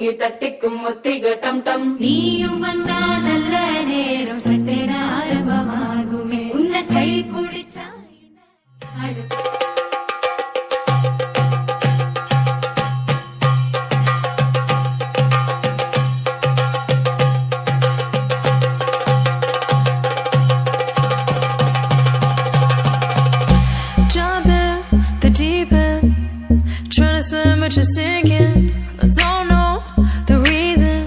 தூங்கி தட்டிக்கும் ஒத்திக டம் டம். நீயும் வந்தா நல்ல நேரம் சட்டென ஆரம்பமாகுமே உன்னை கை பிடிச்சா swim but you're sinking. I don't know the reason,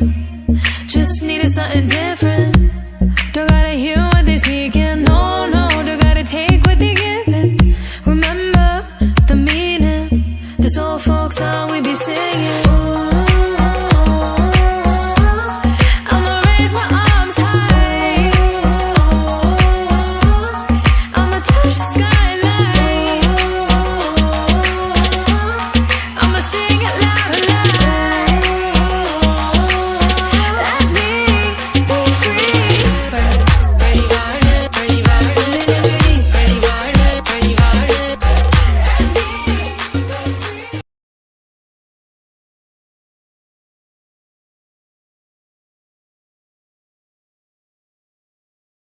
just needed something different. Don't gotta hear what they speaking, no, no. Don't gotta take what they giving. Remember the meaning, this old folk song we be singing.